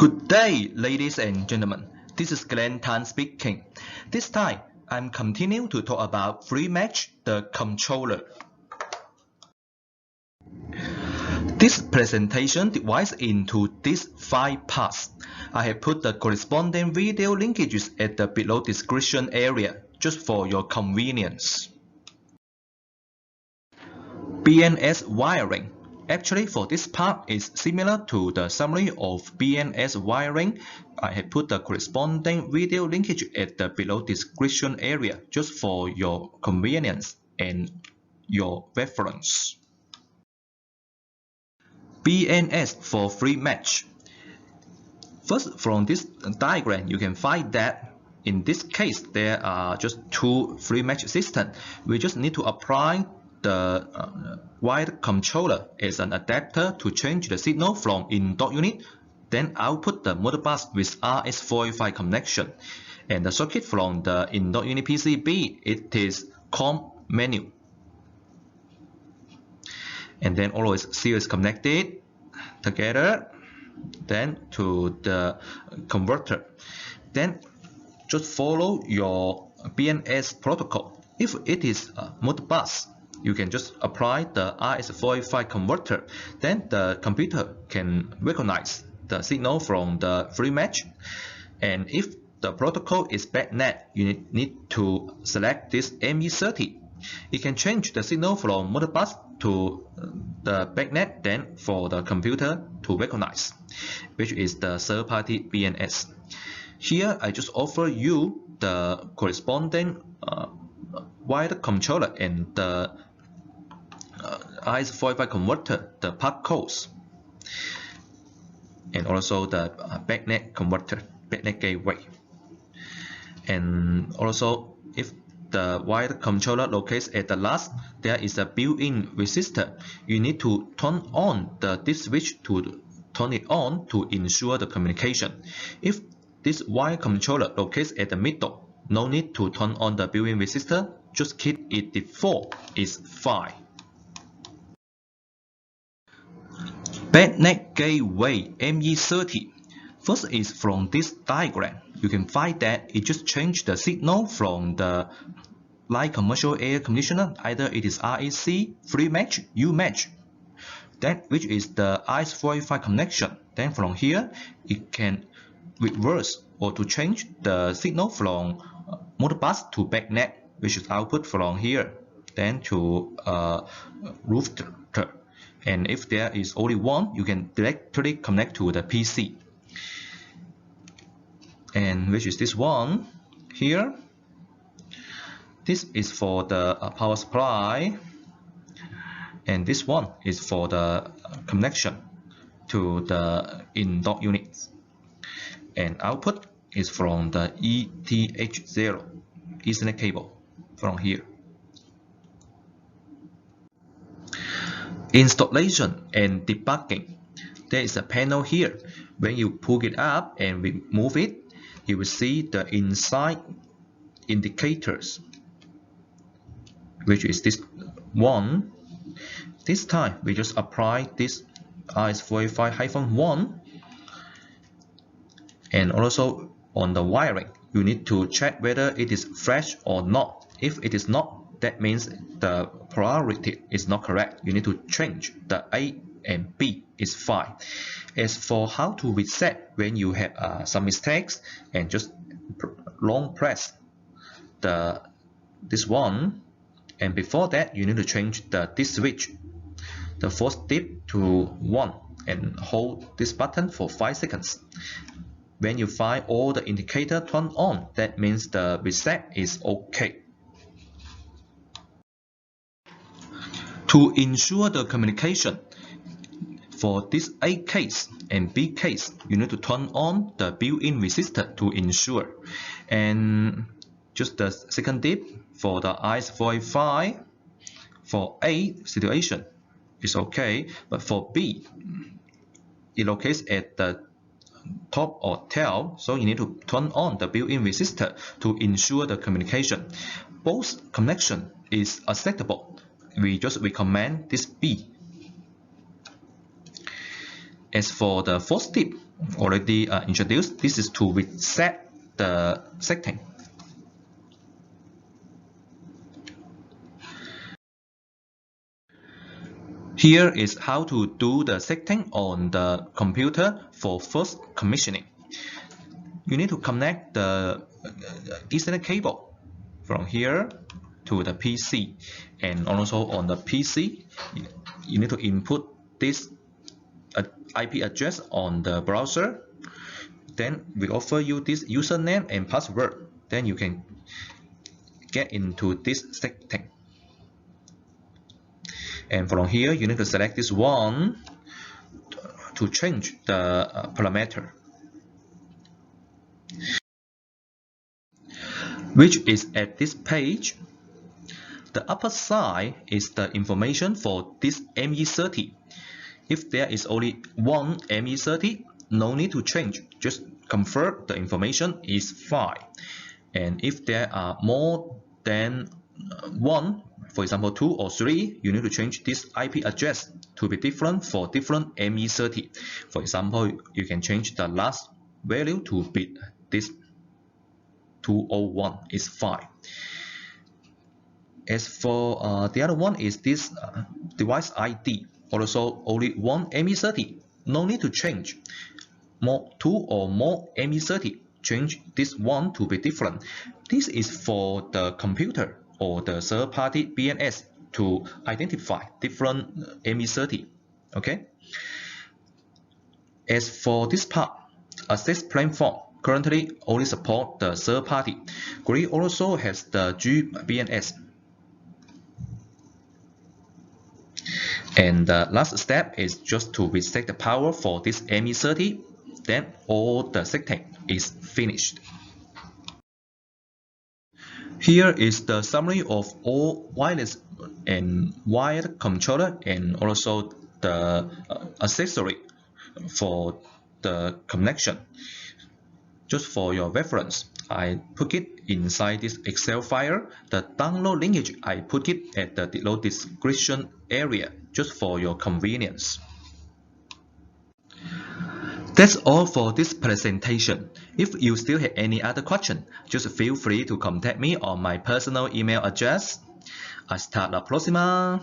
Good day, ladies and gentlemen. This is Glenn Tan speaking. This time, I'm continuing to talk about FreeMatch, the controller. This presentation divides into these 5 parts. I have put the corresponding video linkages at the below description area, just for your convenience. BNS wiring. Actually, for this part is similar to the summary of BNS wiring. I have put the corresponding video linkage at the below description area just for your convenience and your reference. BNS for FreeMatch. First, from this diagram, you can find that in this case, there are just 2 FreeMatch systems. We just need to apply the wired controller as an adapter to change the signal from in-dot unit, then output the modbus with RS485 connection. And the circuit from the in-dot unit PCB, it is COM menu. And then always series connected together, then to the converter. Then just follow your BNS protocol. If it is a modbus, you can just apply the RS485 converter. Then the computer can recognize the signal from the FreeMatch. And if the protocol is BACnet, you need to select this ME30. It can change the signal from modbus to the BACnet, then for the computer to recognize, which is the third-party BNS. Here, I just offer you the corresponding wired controller and the RS485 converter, the part codes, and also the BACnet converter, BACnet gateway. And also, if the wired controller locates at the last, there is a built-in resistor. You need to turn on this switch to turn it on to ensure the communication. If this wired controller locates at the middle, no need to turn on the built-in resistor, just keep it default, is fine. BACnet gateway ME30. First is from this diagram. You can find that it just changed the signal from the light commercial air conditioner, either it is RAC, FreeMatch, UMatch, that which is the RS485 connection. Then from here, it can reverse or to change the signal from modbus to BACnet, which is output from here, then to router. And if there is only one, you can directly connect to the PC. And which is this one here. This is for the power supply, and this one is for the connection to the in-dot units. And output is from the ETH0 Ethernet cable from here. Installation and debugging. There is a panel here. When you pull it up and remove it, you will see the inside indicators, which is this one. This time we just apply this RS485-1, and also on the wiring you need to check whether it is fresh or not. If it is not, that means the polarity is not correct. You need to change the A and B is fine. As for how to reset when you have some mistakes, and just long press this one, and before that you need to change this switch, the first dip to 1, and hold this button for 5 seconds. When you find all the indicator turned on, that means the reset is okay. To ensure the communication, for this A case and B case, you need to turn on the built-in resistor to ensure. And just the second dip for the RS485, for A situation is okay, but for B, it locates at the top or tail, so you need to turn on the built-in resistor to ensure the communication. Both connection is acceptable. We just recommend this B. As for the fourth tip already introduced, this is to reset the setting. Here is how to do the setting on the computer for first commissioning. You need to connect the Ethernet cable from here to the PC, and also on the PC you need to input this IP address on the browser. Then we offer you this username and password, then you can get into this setting. And from here you need to select this one to change the parameter, which is at this page. The upper side is the information for this ME30. If there is only one ME30, no need to change, just confirm the information is fine. And if there are more than one, for example 2 or 3, you need to change this IP address to be different for different ME30. For example, you can change the last value to be this 201 is fine. As for the other one is this device ID, also only one ME30, no need to change. 2 or more ME30, change this one to be different. This is for the computer or the third-party BNS to identify different ME30. Okay. As for this part, access platform currently only support the third-party. Gree also has the GBNS. And the last step is just to reset the power for this ME30, then all the setting is finished. Here is the summary of all wireless and wired controller and also the accessory for the connection. Just for your reference, I put it inside this Excel file. The download linkage, I put it at the below description area, just for your convenience. That's all for this presentation. If you still have any other question, just feel free to contact me on my personal email address. Hasta la próxima!